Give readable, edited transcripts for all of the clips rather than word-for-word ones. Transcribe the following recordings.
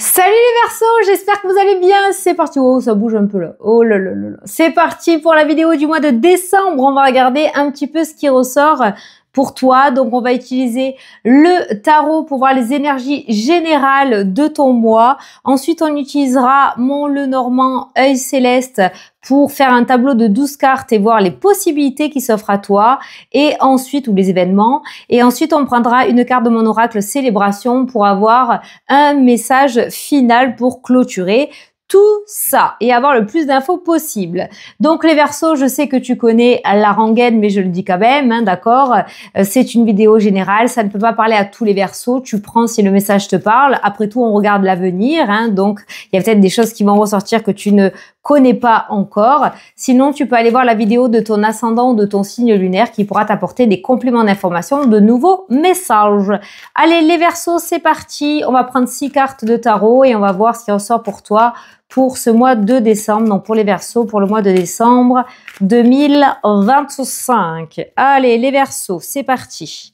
Salut les Verseaux, j'espère que vous allez bien. C'est parti. Oh, ça bouge un peu là. Oh là là là là. C'est parti pour la vidéo du mois de décembre. On va regarder un petit peu ce qui ressort pour toi. Donc, on va utiliser le tarot pour voir les énergies générales de ton mois. Ensuite, on utilisera mon Lenormand œil céleste pour faire un tableau de 12 cartes et voir les possibilités qui s'offrent à toi et ensuite, ou les événements. Et ensuite, on prendra une carte de mon oracle célébration pour avoir un message final pour clôturer tout ça et avoir le plus d'infos possible. Donc les Verseaux, je sais que tu connais la rengaine, mais je le dis quand même, hein, d'accord. C'est une vidéo générale, ça ne peut pas parler à tous les Verseaux. Tu prends si le message te parle. Après tout, on regarde l'avenir, hein, donc il y a peut-être des choses qui vont ressortir que tu ne connais pas encore. Sinon, tu peux aller voir la vidéo de ton ascendant ou de ton signe lunaire qui pourra t'apporter des compléments d'information, de nouveaux messages. Allez, les Verseaux, c'est parti. On va prendre 6 cartes de tarot et on va voir ce qui ressort pour toi pour ce mois de décembre. Donc, pour les Verseaux, pour le mois de décembre 2025. Allez, les Verseaux, c'est parti.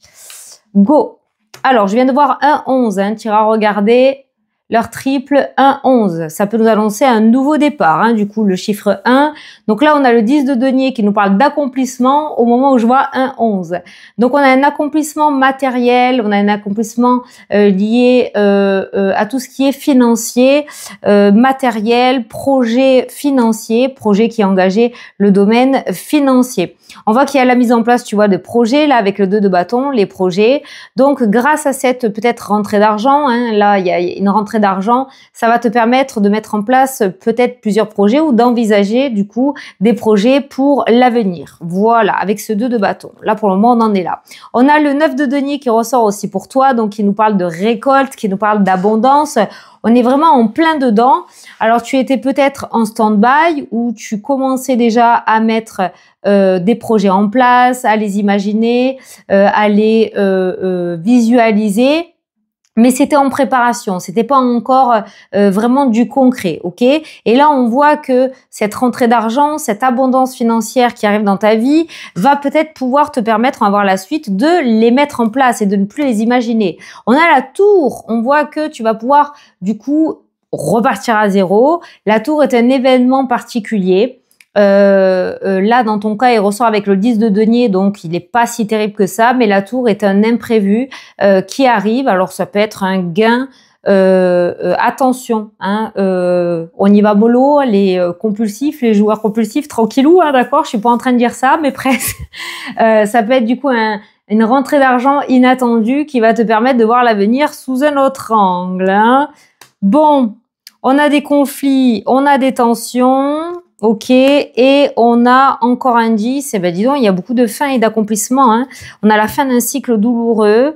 Go. Alors, je viens de voir 1-11. Hein. Tu iras regarder leur triple 1-11. Ça peut nous annoncer un nouveau départ, hein, du coup, le chiffre 1. Donc là, on a le 10 de denier qui nous parle d'accomplissement au moment où je vois 1-11. Donc, on a un accomplissement matériel, on a un accomplissement lié à tout ce qui est financier, matériel, projet financier, projet qui a engagé le domaine financier. On voit qu'il y a la mise en place, tu vois, de projets, là, avec le 2 de bâton, les projets. Donc, grâce à cette peut-être rentrée d'argent, hein, là, il y a une rentrée d'argent, ça va te permettre de mettre en place peut-être plusieurs projets ou d'envisager, du coup, des projets pour l'avenir. Voilà, avec ce 2 de bâton. Là, pour le moment, on en est là. On a le 9 de denier qui ressort aussi pour toi, donc qui nous parle de récolte, qui nous parle d'abondance. On est vraiment en plein dedans. Alors, tu étais peut-être en stand-by ou tu commençais déjà à mettre des projets en place, à les imaginer, à les visualiser. Mais c'était en préparation, c'était pas encore vraiment du concret, ok? Et là, on voit que cette rentrée d'argent, cette abondance financière qui arrive dans ta vie, va peut-être pouvoir te permettre, on va voir la suite, de les mettre en place et de ne plus les imaginer. On a la tour, on voit que tu vas pouvoir, du coup, repartir à zéro. La tour est un événement particulier. Là, dans ton cas, il ressort avec le 10 de denier, donc il n'est pas si terrible que ça, mais la tour est un imprévu qui arrive. Alors, ça peut être un gain. Attention, hein, on y va mollo, les compulsifs, les joueurs compulsifs, tranquillou, hein, d'accord, je suis pas en train de dire ça, mais presque. Ça peut être du coup une rentrée d'argent inattendue qui va te permettre de voir l'avenir sous un autre angle. Hein. Bon, on a des conflits, on a des tensions. Ok, et on a encore un 10, et ben dis donc, il y a beaucoup de fin et d'accomplissement. Hein. On a la fin d'un cycle douloureux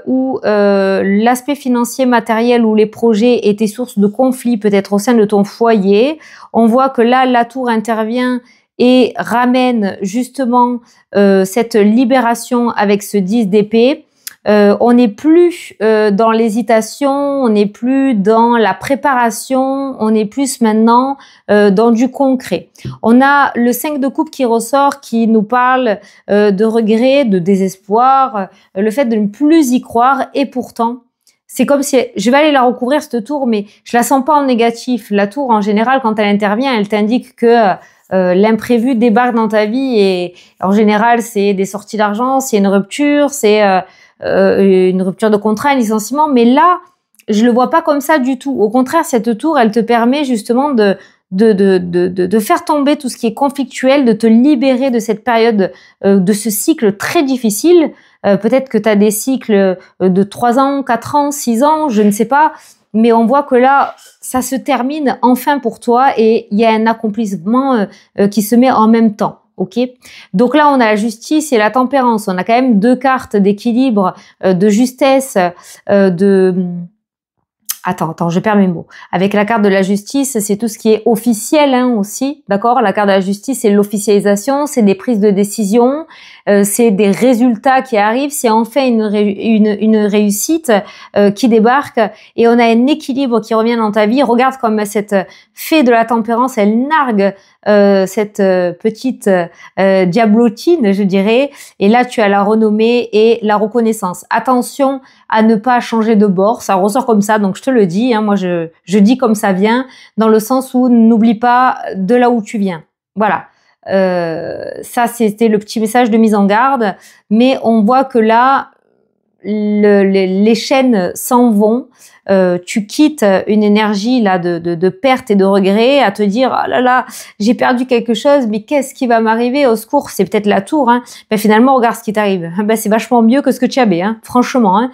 où l'aspect financier, matériel ou les projets étaient source de conflits peut-être au sein de ton foyer. On voit que là, la tour intervient et ramène justement cette libération avec ce 10 d'épée. On n'est plus dans l'hésitation, on n'est plus dans la préparation, on est plus maintenant dans du concret. On a le 5 de coupe qui ressort, qui nous parle de regret, de désespoir, le fait de ne plus y croire et pourtant, c'est comme si, je vais aller la recouvrir cette tour, mais je la sens pas en négatif. La tour, en général, quand elle intervient, elle t'indique que l'imprévu débarque dans ta vie et en général, c'est des sorties d'argent, c'est une rupture, c'est une rupture de contrat, un licenciement, mais là, je le vois pas comme ça du tout. Au contraire, cette tour, elle te permet justement de faire tomber tout ce qui est conflictuel, de te libérer de cette période, de ce cycle très difficile. Peut-être que tu as des cycles de 3 ans, 4 ans, 6 ans, je ne sais pas, mais on voit que là, ça se termine enfin pour toi et il y a un accomplissement qui se met en même temps. Ok, donc là on a la justice et la tempérance. On a quand même 2 cartes d'équilibre, de justesse, Attends, je perds mes mots. Avec la carte de la justice, c'est tout ce qui est officiel hein, aussi, d'accord? La carte de la justice, c'est l'officialisation, c'est des prises de décision, c'est des résultats qui arrivent, c'est enfin une réussite qui débarque et on a un équilibre qui revient dans ta vie. Regarde comme cette fée de la tempérance, elle nargue cette petite diablotine, je dirais. Et là, tu as la renommée et la reconnaissance. Attention à ne pas changer de bord. Ça ressort comme ça, donc je te le dis. Hein, moi, je dis comme ça vient, dans le sens où n'oublie pas de là où tu viens. Voilà. Ça, c'était le petit message de mise en garde. Mais on voit que là, les chaînes s'en vont. Tu quittes une énergie là de perte et de regret, à te dire ah là là, j'ai perdu quelque chose, mais qu'est-ce qui va m'arriver, au secours, c'est peut-être la tour. Hein. Ben, finalement, regarde ce qui t'arrive. Ben, c'est vachement mieux que ce que tu avais. Hein. Franchement, hein.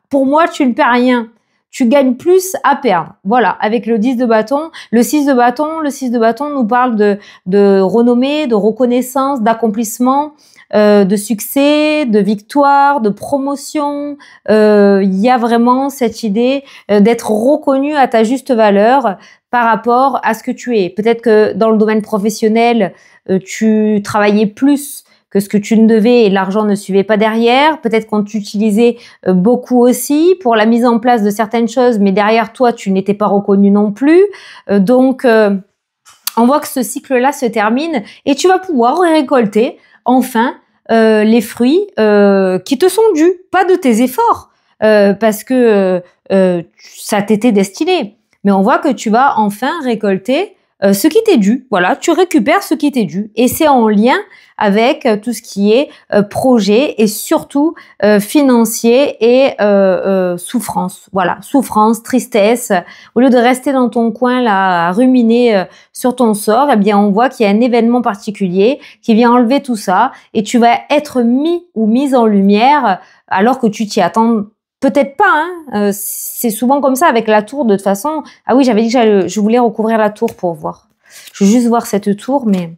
Pour moi, tu ne perds rien. Tu gagnes plus à perdre. Voilà, avec le 10 de bâton. Le 6 de bâton nous parle de renommée, de reconnaissance, d'accomplissement, de succès, de victoire, de promotion. Il y a vraiment cette idée d'être reconnu à ta juste valeur par rapport à ce que tu es. Peut-être que dans le domaine professionnel, tu travaillais plus que ce que tu ne devais et l'argent ne suivait pas derrière. Peut-être qu'on t'utilisait beaucoup aussi pour la mise en place de certaines choses, mais derrière toi, tu n'étais pas reconnu non plus. Donc, on voit que ce cycle-là se termine et tu vas pouvoir récolter enfin les fruits qui te sont dus, pas de tes efforts, parce que ça t'était destiné. Mais on voit que tu vas enfin récolter ce qui t'est dû. Voilà, tu récupères ce qui t'est dû. Et c'est en lien avec tout ce qui est projet et surtout financier et souffrance. Voilà, souffrance, tristesse. Au lieu de rester dans ton coin là à ruminer sur ton sort, eh bien on voit qu'il y a un événement particulier qui vient enlever tout ça et tu vas être mis ou mise en lumière alors que tu t'y attends peut-être pas. Hein. C'est souvent comme ça avec la tour de toute façon. Ah oui, j'avais dit que je voulais recouvrir la tour pour voir. Je veux juste voir cette tour, mais...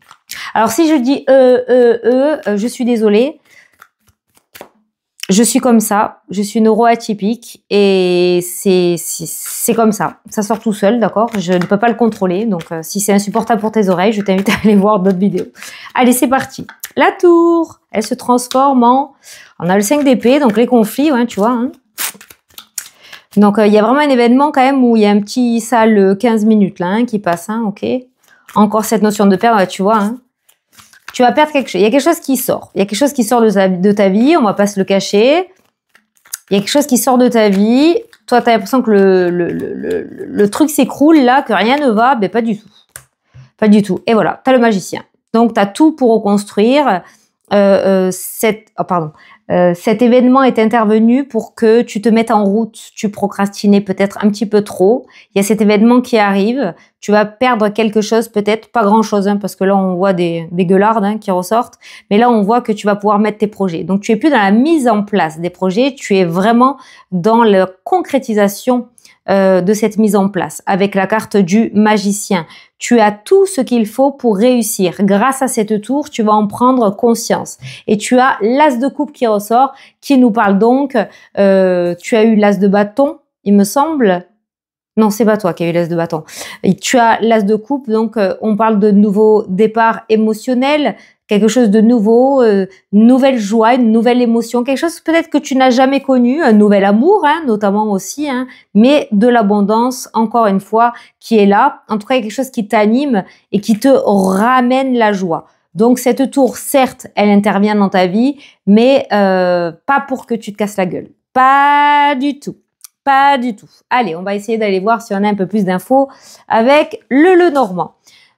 Alors, si je dis je suis désolée. Je suis comme ça. Je suis neuroatypique et c'est comme ça. Ça sort tout seul, d'accord? Je ne peux pas le contrôler. Donc, si c'est insupportable pour tes oreilles, je t'invite à aller voir d'autres vidéos. Allez, c'est parti. La tour, elle se transforme en... On a le 5 d'épée, donc les conflits, ouais, tu vois. Hein. Donc, il y a vraiment un événement quand même où il y a un petit sale 15 minutes là, hein, qui passe, hein, ok? Encore cette notion de perdre, tu vois, hein. Tu vas perdre quelque chose. Il y a quelque chose qui sort. Il y a quelque chose qui sort de ta vie, on va pas se le cacher. Il y a quelque chose qui sort de ta vie. Toi, tu as l'impression que le truc s'écroule là, que rien ne va. Ben, pas du tout. Pas du tout. Et voilà, tu as le magicien. Donc, tu as tout pour reconstruire. Cet événement est intervenu pour que tu te mettes en route. Tu procrastinais peut-être un petit peu trop. Il y a cet événement qui arrive. Tu vas perdre quelque chose, peut-être pas grand-chose, hein, parce que là, on voit des gueulardes hein, qui ressortent. Mais là, on voit que tu vas pouvoir mettre tes projets. Donc, tu es plus dans la mise en place des projets. Tu es vraiment dans la concrétisation de cette mise en place. Avec la carte du magicien. Tu as tout ce qu'il faut pour réussir. Grâce à cette tour, tu vas en prendre conscience. Et tu as l'as de coupe qui ressort, qui nous parle donc, tu as eu l'as de bâton, il me semble. Non, c'est pas toi qui as eu l'as de bâton. Et tu as l'as de coupe, donc on parle de nouveau départ émotionnel, quelque chose de nouveau, nouvelle joie, une nouvelle émotion, quelque chose peut-être que tu n'as jamais connu, un nouvel amour, hein, notamment aussi, hein, mais de l'abondance, encore une fois, qui est là. En tout cas, il y a quelque chose qui t'anime et qui te ramène la joie. Donc, cette tour, certes, elle intervient dans ta vie, mais pas pour que tu te casses la gueule. Pas du tout. Pas du tout. Allez, on va essayer d'aller voir si on a un peu plus d'infos avec le Lenormand.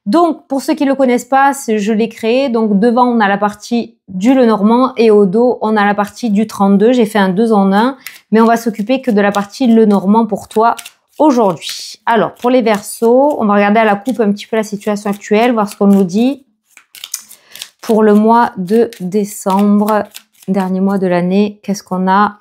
Donc, pour ceux qui ne le connaissent pas, je l'ai créé. Donc, devant, on a la partie du Lenormand et au dos, on a la partie du 32. J'ai fait un 2 en 1, mais on va s'occuper que de la partie Lenormand pour toi aujourd'hui. Alors, pour les Verseaux, on va regarder à la coupe un petit peu la situation actuelle, voir ce qu'on nous dit pour le mois de décembre, dernier mois de l'année. Qu'est-ce qu'on a ?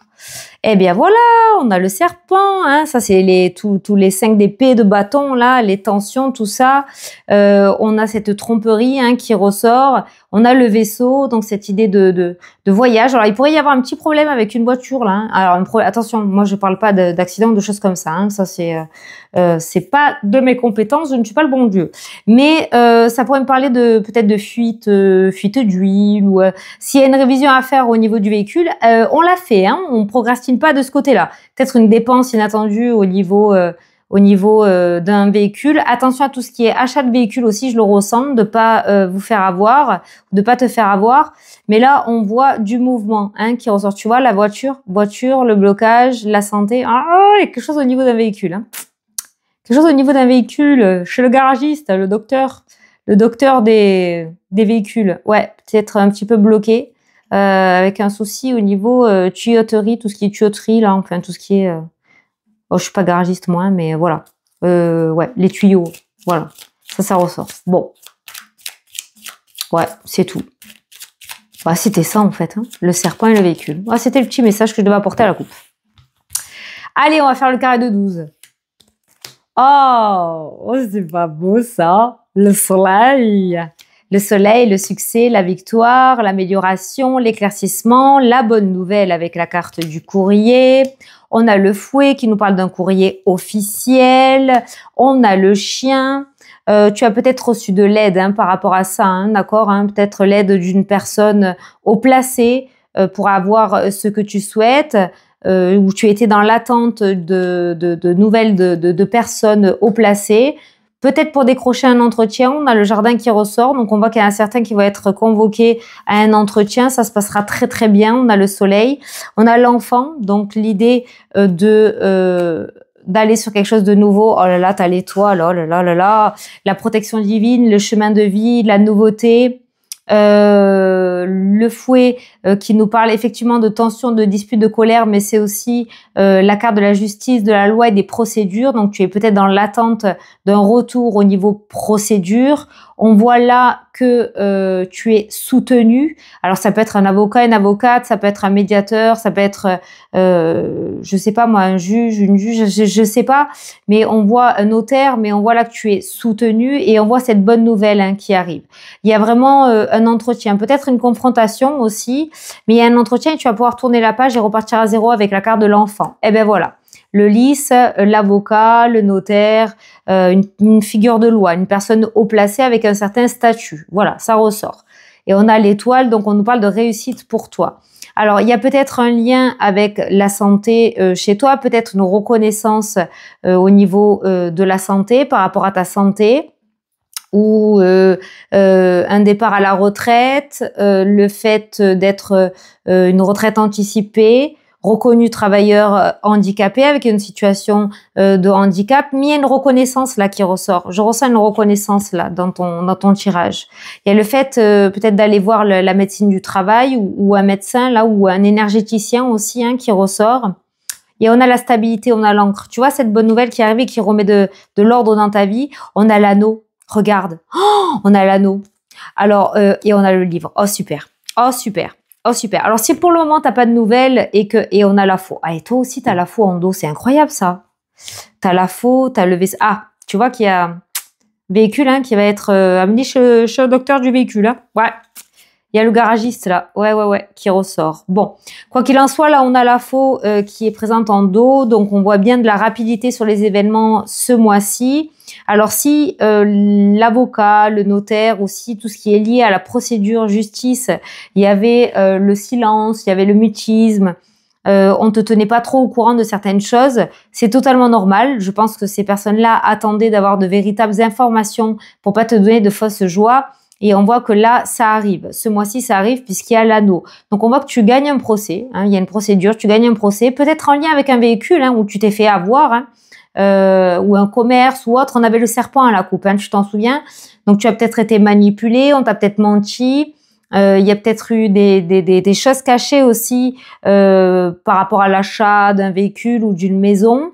Eh bien voilà, on a le serpent, hein, ça c'est tous les 5 d'épée de bâton là, les tensions, tout ça. On a cette tromperie hein, qui ressort. On a le vaisseau, donc cette idée de voyage. Alors il pourrait y avoir un petit problème avec une voiture là. Hein. Alors attention, moi je parle pas d'accident, de choses comme ça. Hein. Ça c'est pas de mes compétences, je ne suis pas le bon Dieu. Mais ça pourrait me parler peut-être de fuite d'huile ou s'il y a une révision à faire au niveau du véhicule, on l'a fait. Hein, on procrastine pas de ce côté-là. Peut-être une dépense inattendue au niveau au niveau d'un véhicule. Attention à tout ce qui est achat de véhicule aussi, je le ressens, de pas vous faire avoir, de pas te faire avoir. Mais là, on voit du mouvement hein, qui ressort. Tu vois, la voiture, le blocage, la santé. Ah, il y a quelque chose au niveau d'un véhicule. Hein. Quelque chose au niveau d'un véhicule, chez le garagiste, le docteur des véhicules. Ouais, peut-être un petit peu bloqué, avec un souci au niveau tuyauterie, tout ce qui est tuyauterie, là, enfin tout ce qui est... Oh, je suis pas garagiste moi, mais voilà. Ouais, les tuyaux, voilà. Ça ressort. Bon. Ouais, c'est tout. Bah, c'était ça en fait, hein, le serpent et le véhicule. Ah, c'était le petit message que je devais apporter à la coupe. Allez, on va faire le carré de 12. Oh, c'est pas beau ça. Le soleil. Le soleil, le succès, la victoire, l'amélioration, l'éclaircissement, la bonne nouvelle avec la carte du courrier. On a le fouet qui nous parle d'un courrier officiel. On a le chien. Tu as peut-être reçu de l'aide hein, par rapport à ça, hein, d'accord hein, peut-être l'aide d'une personne haut placée pour avoir ce que tu souhaites. Où tu étais dans l'attente de nouvelles de personnes haut placées. Peut-être pour décrocher un entretien, on a le jardin qui ressort, donc on voit qu'il y en a certains qui vont être convoqués à un entretien, ça se passera très très bien, on a le soleil, on a l'enfant, donc l'idée d'aller sur quelque chose de nouveau, oh là là, t'as l'étoile, oh là là là là, la protection divine, le chemin de vie, la nouveauté, le fouet qui nous parle effectivement de tension, de dispute, de colère, mais c'est aussi la carte de la justice, de la loi et des procédures. Donc tu es peut-être dans l'attente d'un retour au niveau procédure. On voit là que tu es soutenu. Alors ça peut être un avocat, une avocate, ça peut être un médiateur, ça peut être je sais pas moi un juge, une juge, je sais pas, mais on voit un notaire, mais on voit là que tu es soutenu et on voit cette bonne nouvelle hein, qui arrive. Il y a vraiment un entretien, peut-être une confrontation aussi, mais il y a un entretien et tu vas pouvoir tourner la page et repartir à zéro avec la carte de l'enfant. Et ben voilà. Le lys, l'avocat, le notaire, une figure de loi, une personne haut placée avec un certain statut. Voilà, ça ressort. Et on a l'étoile, donc on nous parle de réussite pour toi. Alors, il y a peut-être un lien avec la santé chez toi, peut-être une reconnaissance au niveau de la santé par rapport à ta santé, ou un départ à la retraite, le fait d'être une retraite anticipée, reconnu travailleur handicapé avec une situation de handicap, mais il y a une reconnaissance là qui ressort. Je ressens une reconnaissance là dans ton tirage. Il y a le fait peut-être d'aller voir la médecine du travail ou un médecin là ou un énergéticien aussi hein, qui ressort. Et on a la stabilité, on a l'encre. Tu vois cette bonne nouvelle qui arrive et qui remet de l'ordre dans ta vie. On a l'anneau. Regarde. Oh, on a l'anneau. Alors et on a le livre. Oh super. Oh super. Oh super. Alors si pour le moment t'as pas de nouvelles et on a la faux. Ah et toi aussi t'as la faux en dos, c'est incroyable ça. T'as la faux, t'as le vaisseau. Ah tu vois qu'il y a véhicule hein, qui va être amené chez le docteur du véhicule. Hein. Ouais. Il y a le garagiste là, ouais, qui ressort. Bon, quoi qu'il en soit, là on a la faux qui est présente en dos, donc on voit bien de la rapidité sur les événements ce mois-ci. Alors si l'avocat, le notaire aussi, tout ce qui est lié à la procédure justice, il y avait le silence, il y avait le mutisme, on te tenait pas trop au courant de certaines choses, c'est totalement normal. Je pense que ces personnes-là attendaient d'avoir de véritables informations pour pas te donner de fausses joies. Et on voit que là, ça arrive. Ce mois-ci, ça arrive puisqu'il y a l'anneau. Donc, on voit que tu gagnes un procès. Hein, il y a une procédure, tu gagnes un procès. Peut-être en lien avec un véhicule hein, où tu t'es fait avoir, hein, ou un commerce ou autre. On avait le serpent à la coupe, hein, tu t'en souviens. Donc, tu as peut-être été manipulé, on t'a peut-être menti. Il y a peut-être eu des choses cachées aussi par rapport à l'achat d'un véhicule ou d'une maison.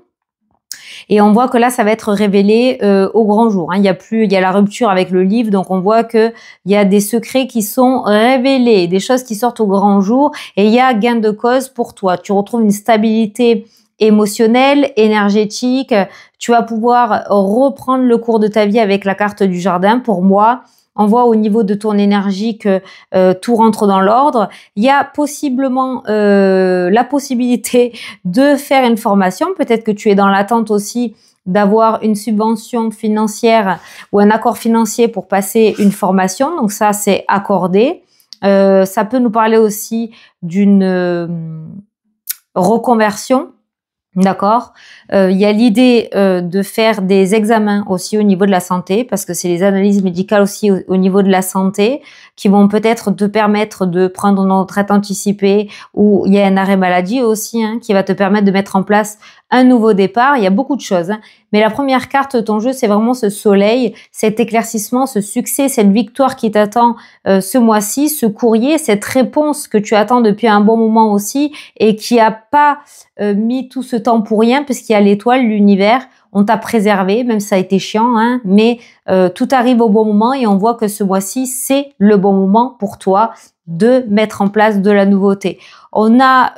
Et on voit que là, ça va être révélé au grand jour. Hein. Il y a la rupture avec le livre, donc on voit que il y a des secrets qui sont révélés, des choses qui sortent au grand jour, et il y a gain de cause pour toi. Tu retrouves une stabilité émotionnelle, énergétique. Tu vas pouvoir reprendre le cours de ta vie avec la carte du jardin. Pour moi, on voit au niveau de ton énergie que tout rentre dans l'ordre. Il y a possiblement la possibilité de faire une formation. Peut-être que tu es dans l'attente aussi d'avoir une subvention financière ou un accord financier pour passer une formation. Donc ça, c'est accordé. Ça peut nous parler aussi d'une reconversion. D'accord. Il y a l'idée de faire des examens aussi au niveau de la santé, parce que c'est les analyses médicales aussi au niveau de la santé qui vont peut-être te permettre de prendre une retraite anticipée, ou il y a un arrêt maladie aussi qui va te permettre de mettre en place un nouveau départ. Il y a beaucoup de choses. Mais la première carte de ton jeu, c'est vraiment ce soleil, cet éclaircissement, ce succès, cette victoire qui t'attend ce mois-ci, ce courrier, cette réponse que tu attends depuis un bon moment aussi et qui a pas mis tout ce temps pour rien, parce qu'il y a l'étoile, l'univers, on t'a préservé, même si ça a été chiant, mais tout arrive au bon moment et on voit que ce mois-ci, c'est le bon moment pour toi de mettre en place de la nouveauté. On a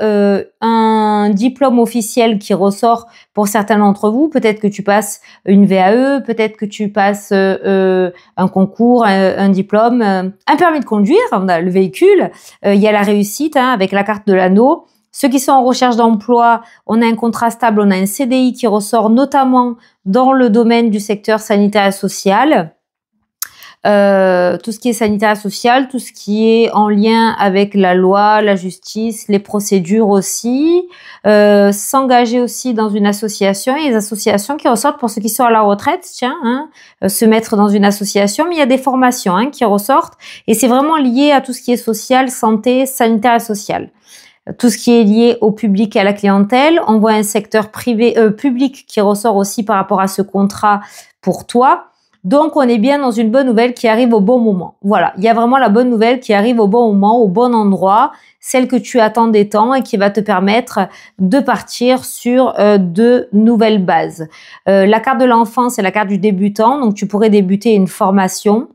un diplôme officiel qui ressort pour certains d'entre vous. Peut-être que tu passes une VAE, peut-être que tu passes un concours, un diplôme, un permis de conduire, on a le véhicule. Il y a la réussite avec la carte de l'anneau. Ceux qui sont en recherche d'emploi, on a un contrat stable, on a un CDI qui ressort notamment dans le domaine du secteur sanitaire et social. Tout ce qui est sanitaire et social, tout ce qui est en lien avec la loi, la justice, les procédures aussi. S'engager aussi dans une association, et les associations qui ressortent pour ceux qui sont à la retraite, se mettre dans une association, mais il y a des formations qui ressortent, et c'est vraiment lié à tout ce qui est social, santé, sanitaire et social. Tout ce qui est lié au public et à la clientèle. On voit un secteur privé, public qui ressort aussi par rapport à ce contrat pour toi. Donc, on est bien dans une bonne nouvelle qui arrive au bon moment. Voilà, il y a vraiment la bonne nouvelle qui arrive au bon moment, au bon endroit, celle que tu attends des temps et qui va te permettre de partir sur de nouvelles bases. La carte de l'enfant, c'est la carte du débutant, donc tu pourrais débuter une formation,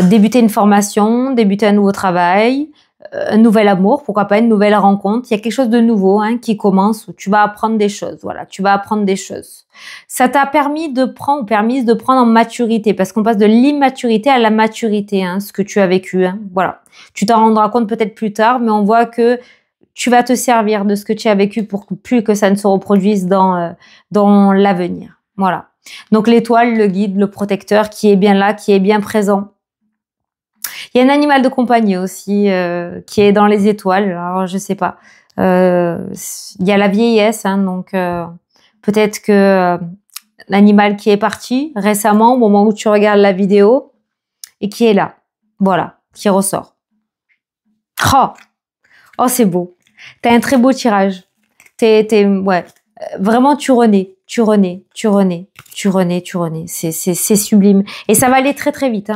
débuter un nouveau travail, un nouvel amour, pourquoi pas une nouvelle rencontre. Il y a quelque chose de nouveau qui commence, où tu vas apprendre des choses. Voilà, tu vas apprendre des choses. Ça t'a permis de prendre, ou permise de prendre en maturité, parce qu'on passe de l'immaturité à la maturité, ce que tu as vécu. Voilà, tu t'en rendras compte peut-être plus tard, mais on voit que tu vas te servir de ce que tu as vécu pour plus que ça ne se reproduise dans l'avenir. Voilà. Donc l'étoile, le guide, le protecteur qui est bien là, qui est bien présent. Il y a un animal de compagnie aussi qui est dans les étoiles. Alors je sais pas. Il y a la vieillesse, donc peut-être que l'animal qui est parti récemment au moment où tu regardes la vidéo et qui est là, voilà, qui ressort. Oh c'est beau. T'as un très beau tirage. Ouais, vraiment tu renais. C'est sublime. Et ça va aller très très vite.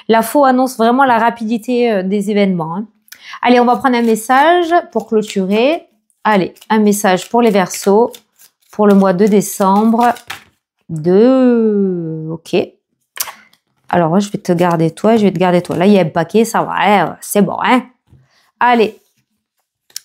L'info annonce vraiment la rapidité des événements. Allez, on va prendre un message pour clôturer. Allez, un message pour les Verseaux pour le mois de décembre. Ok. Alors, je vais te garder toi, Là, il y a un paquet, ça va, c'est bon. Allez.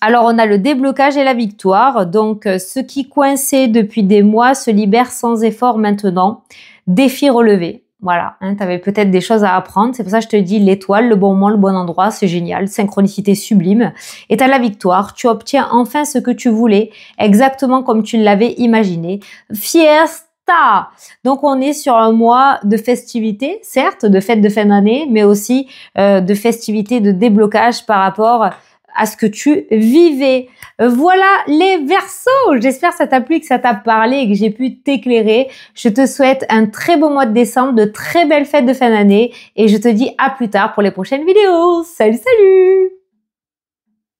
Alors, on a le déblocage et la victoire. Donc, ce qui coinçait depuis des mois se libère sans effort maintenant. Défi relevé. Voilà, tu avais peut-être des choses à apprendre. C'est pour ça que je te dis l'étoile, le bon moment, le bon endroit, c'est génial. Synchronicité sublime. Et tu as la victoire. Tu obtiens enfin ce que tu voulais, exactement comme tu l'avais imaginé. Fiesta! Donc, on est sur un mois de festivités, certes, de fêtes de fin d'année, mais aussi de festivités, de déblocage par rapport à ce que tu vivais. Voilà les Verseaux. J'espère que ça t'a plu, que ça t'a parlé et que j'ai pu t'éclairer. Je te souhaite un très beau mois de décembre, de très belles fêtes de fin d'année et je te dis à plus tard pour les prochaines vidéos. Salut, salut!